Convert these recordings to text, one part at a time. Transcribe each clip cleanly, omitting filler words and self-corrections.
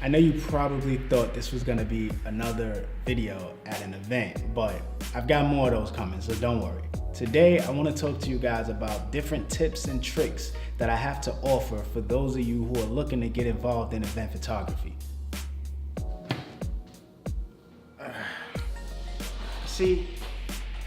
I know you probably thought this was gonna be another video at an event, but I've got more of those coming, so don't worry. Today, I wanna talk to you guys about different tips and tricks that I have to offer for those of you who are looking to get involved in event photography. See,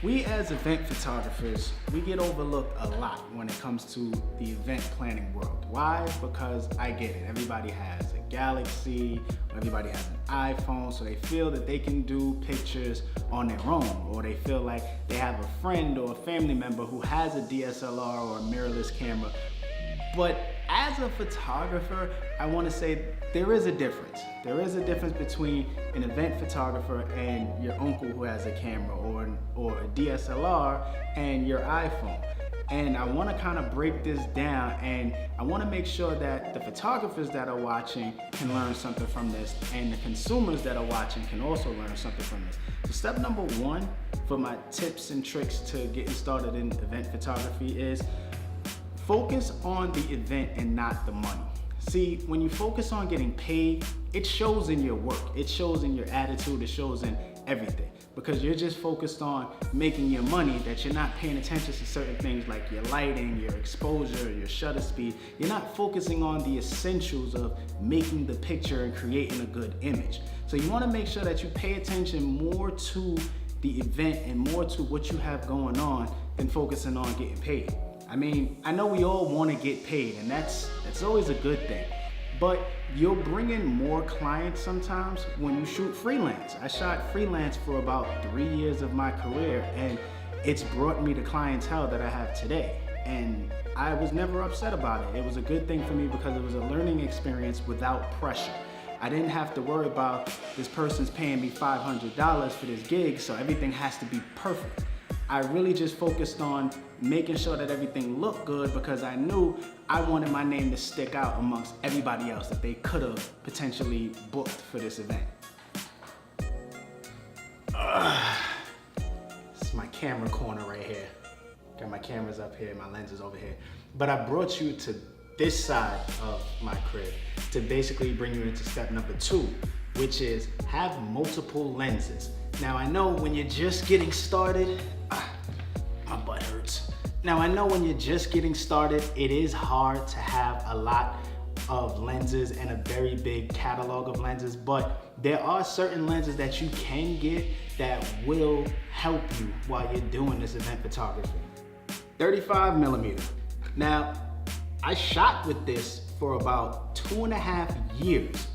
we as event photographers, we get overlooked a lot when it comes to the event planning world. Why? Because I get it. Everybody has a Galaxy, everybody has an iPhone, so they feel that they can do pictures on their own, or they feel like they have a friend or a family member who has a DSLR or a mirrorless camera. But as a photographer, I want to say there is a difference. There is a difference between an event photographer and your uncle who has a camera, or a DSLR and your iPhone. And I want to kind of break this down, and I want to make sure that the photographers that are watching can learn something from this, and the consumers that are watching can also learn something from this. So step number one for my tips and tricks to getting started in event photography is focus on the event and not the money. See, when you focus on getting paid, it shows in your work, it shows in your attitude, it shows in everything. Because you're just focused on making your money, that you're not paying attention to certain things like your lighting, your exposure, your shutter speed. You're not focusing on the essentials of making the picture and creating a good image. So you wanna make sure that you pay attention more to the event and more to what you have going on than focusing on getting paid. I mean, I know we all want to get paid, and that's always a good thing, but you'll bring in more clients sometimes when you shoot freelance. I shot freelance for about 3 years of my career, and it's brought me the clientele that I have today, and I was never upset about it. It was a good thing for me because it was a learning experience without pressure. I didn't have to worry about this person's paying me $500 for this gig, so everything has to be perfect. I really just focused on making sure that everything looked good because I knew I wanted my name to stick out amongst everybody else that they could have potentially booked for this event. This is my camera corner right here. Got my cameras up here, my lenses over here. But I brought you to this side of my crib to basically bring you into step number two, which is have multiple lenses. Now I know when you're just getting started, my butt hurts. Now I know when you're just getting started, it is hard to have a lot of lenses and a very big catalog of lenses, but there are certain lenses that you can get that will help you while you're doing this event photography. 35mm. Now, I shot with this for about 2.5 years.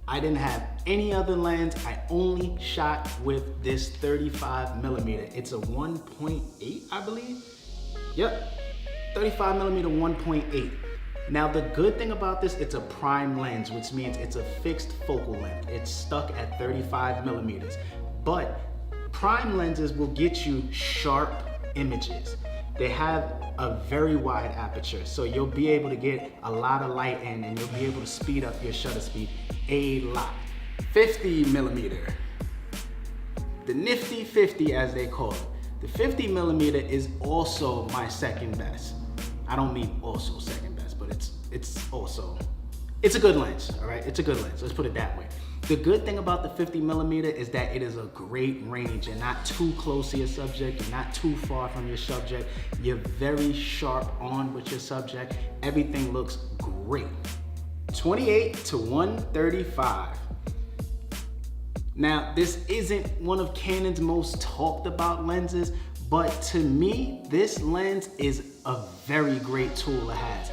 I didn't have any other lens. I only shot with this 35mm. It's a 1.8, I believe. Yep, 35mm 1.8. Now the good thing about this, it's a prime lens, which means it's a fixed focal length. It's stuck at 35mm. But prime lenses will get you sharp images. They have a very wide aperture, so you'll be able to get a lot of light in, and you'll be able to speed up your shutter speed a lot. 50mm, the nifty 50 as they call it. The 50mm is also my second best. I don't mean also second best, but it's a good lens, all right? It's a good lens, let's put it that way. The good thing about the 50mm is that it is a great range. You're not too close to your subject, you're not too far from your subject, you're very sharp on with your subject. Everything looks great. 28 to 135. Now, this isn't one of Canon's most talked about lenses, but to me, this lens is a very great tool it has.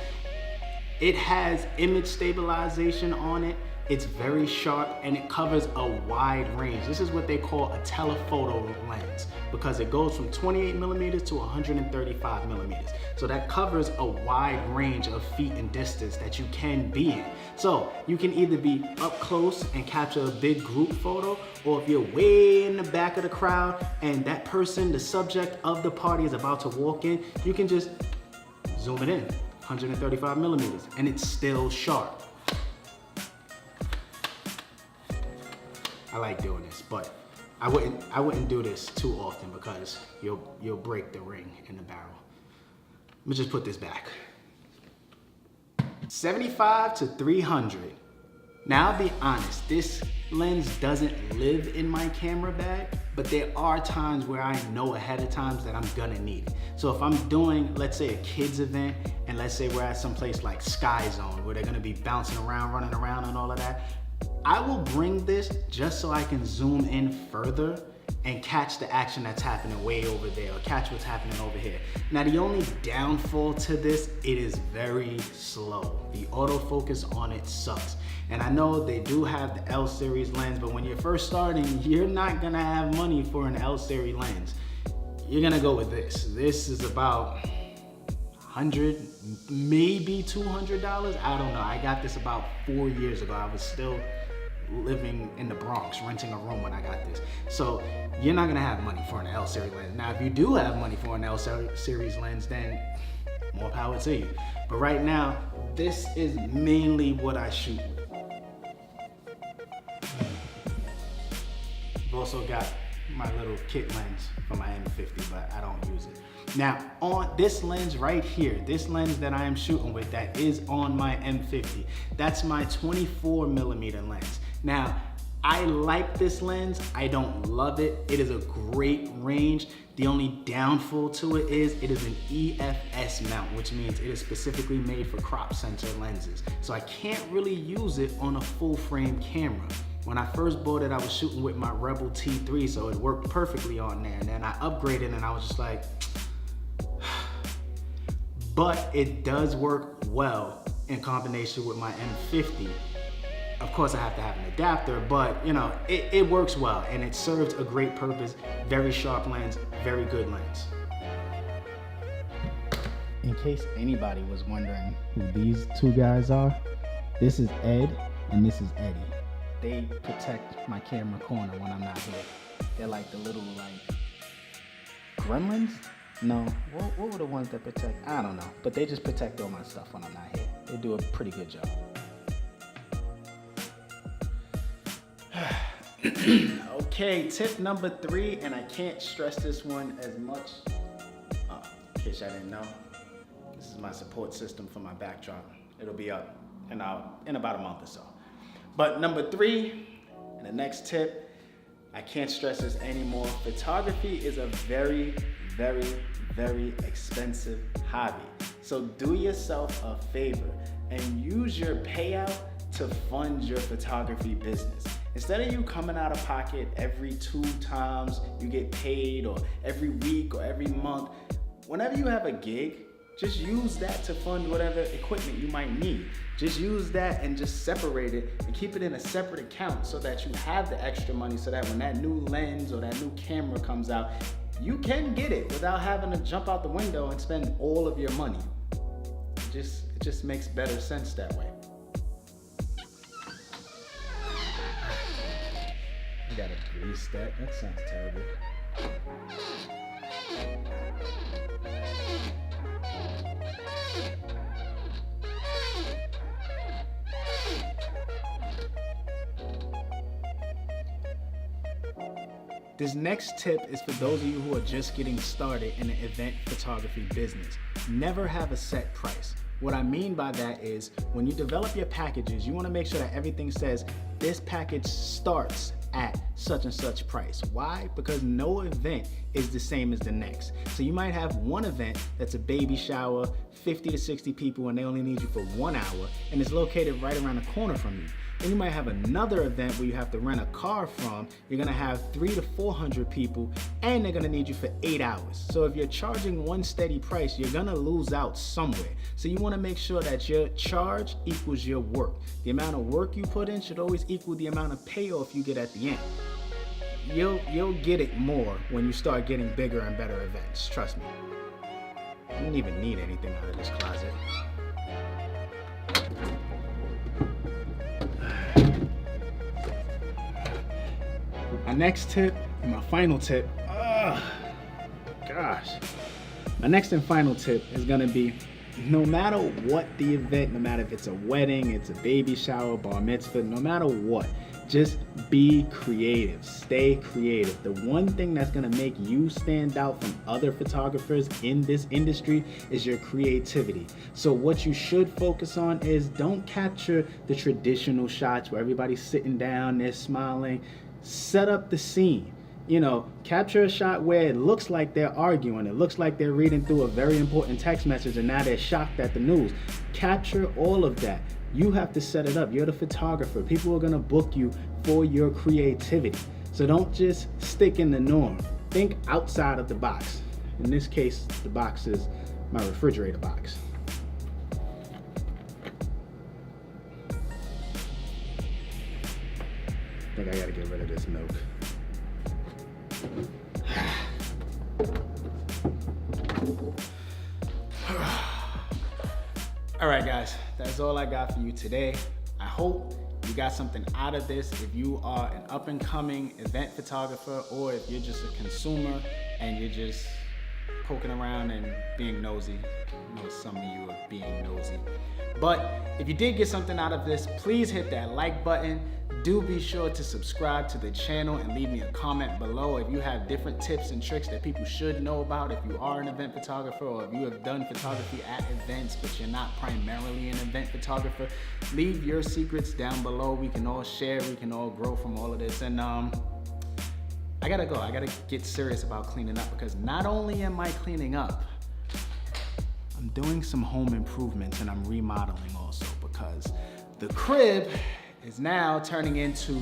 It has image stabilization on it. It's very sharp and it covers a wide range. This is what they call a telephoto lens because it goes from 28mm to 135mm. So that covers a wide range of feet and distance that you can be in. So you can either be up close and capture a big group photo, or if you're way in the back of the crowd and that person, the subject of the party, is about to walk in, you can just zoom it in, 135mm, and it's still sharp. I like doing this, but I wouldn't do this too often because you'll break the ring in the barrel. Let me just put this back. 75 to 300. Now I'll be honest, this lens doesn't live in my camera bag, but there are times where I know ahead of time that I'm gonna need it. So if I'm doing, let's say, a kids event, and let's say we're at some place like Sky Zone where they're gonna be bouncing around, running around and all of that, I will bring this just so I can zoom in further and catch the action that's happening way over there, or catch what's happening over here. Now the only downfall to this, it is very slow. The autofocus on it sucks. And I know they do have the L series lens, but when you're first starting, you're not gonna have money for an L series lens. You're gonna go with this. This is about $100, maybe $200. I don't know. I got this about 4 years ago. I was still living in the Bronx, renting a room when I got this. So you're not gonna have money for an L series lens. Now, if you do have money for an L series lens, then more power to you. But right now, this is mainly what I shoot with. I've also got my little kit lens for my M50, but I don't use it. Now, on this lens right here, this lens that I am shooting with that is on my M50, that's my 24mm lens. Now, I like this lens, I don't love it. It is a great range. The only downfall to it is an EFS mount, which means it is specifically made for crop sensor lenses. So I can't really use it on a full frame camera. When I first bought it, I was shooting with my Rebel T3, so it worked perfectly on there. And then I upgraded and I was just like, but it does work well in combination with my M50. Of course, I have to have an adapter, but you know, it works well and it serves a great purpose. Very sharp lens, very good lens. In case anybody was wondering who these two guys are, this is Ed and this is Eddie. They protect my camera corner when I'm not here. They're like the little gremlins? No, what were the ones that protect? I don't know, but they just protect all my stuff when I'm not here. They do a pretty good job. Okay, tip number 3, and I can't stress this one as much. In case I didn't know, this is my support system for my backdrop. It'll be up in about a month or so. But number 3, and the next tip, I can't stress this anymore. Photography is a very, very, very expensive hobby. So do yourself a favor and use your payout to fund your photography business. Instead of you coming out of pocket every 2 times you get paid, or every week or every month, whenever you have a gig, just use that to fund whatever equipment you might need. Just use that and just separate it and keep it in a separate account so that you have the extra money, so that when that new lens or that new camera comes out, you can get it without having to jump out the window and spend all of your money. It just makes better sense that way. I gotta grease that. That sounds terrible. This next tip is for those of you who are just getting started in the event photography business. Never have a set price. What I mean by that is when you develop your packages, you want to make sure that everything says this package starts at such and such price. Why? Because no event is the same as the next. So you might have one event that's a baby shower, 50 to 60 people, and they only need you for 1 hour, and it's located right around the corner from you. Then you might have another event where you have to rent a car from. You're gonna have 300 to 400 people, and they're gonna need you for 8 hours. So if you're charging one steady price, you're gonna lose out somewhere. So you wanna make sure that your charge equals your work. The amount of work you put in should always equal the amount of payoff you get at the end. You'll get it more when you start getting bigger and better events, trust me. You don't even need anything out of this closet. My next tip, and my final tip, my next and final tip is gonna be, no matter what the event, no matter if it's a wedding, it's a baby shower, bar mitzvah, no matter what, Just be creative, stay creative. The one thing that's gonna make you stand out from other photographers in this industry is your creativity. So what you should focus on is don't capture the traditional shots where everybody's sitting down, they're smiling. Set up the scene. You know, capture a shot where it looks like they're arguing, it looks like they're reading through a very important text message and now they're shocked at the news. Capture all of that. You have to set it up. You're the photographer. People are gonna book you for your creativity. So don't just stick in the norm. Think outside of the box. In this case, the box is my refrigerator box. I think I gotta get rid of this milk. All right, guys, that's all I got for you today. I hope you got something out of this. If you are an up and coming event photographer, or if you're just a consumer and you're just poking around and being nosy. I know some of you are being nosy. But if you did get something out of this, please hit that like button. Do be sure to subscribe to the channel and leave me a comment below if you have different tips and tricks that people should know about. If you are an event photographer, or if you have done photography at events but you're not primarily an event photographer, leave your secrets down below. We can all share, we can all grow from all of this. And I gotta go. I gotta get serious about cleaning up, because not only am I cleaning up, I'm doing some home improvements and I'm remodeling also, because the crib is now turning into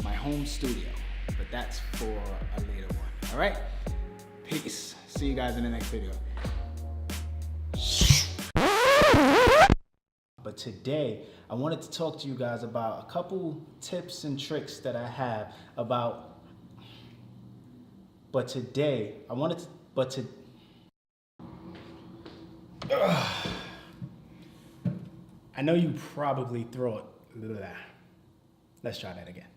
my home studio, but that's for a later one. All right, peace. See you guys in the next video. But today, I wanted to talk to you guys about a couple tips and tricks that I have about, I know you probably throw it. Let's try that again.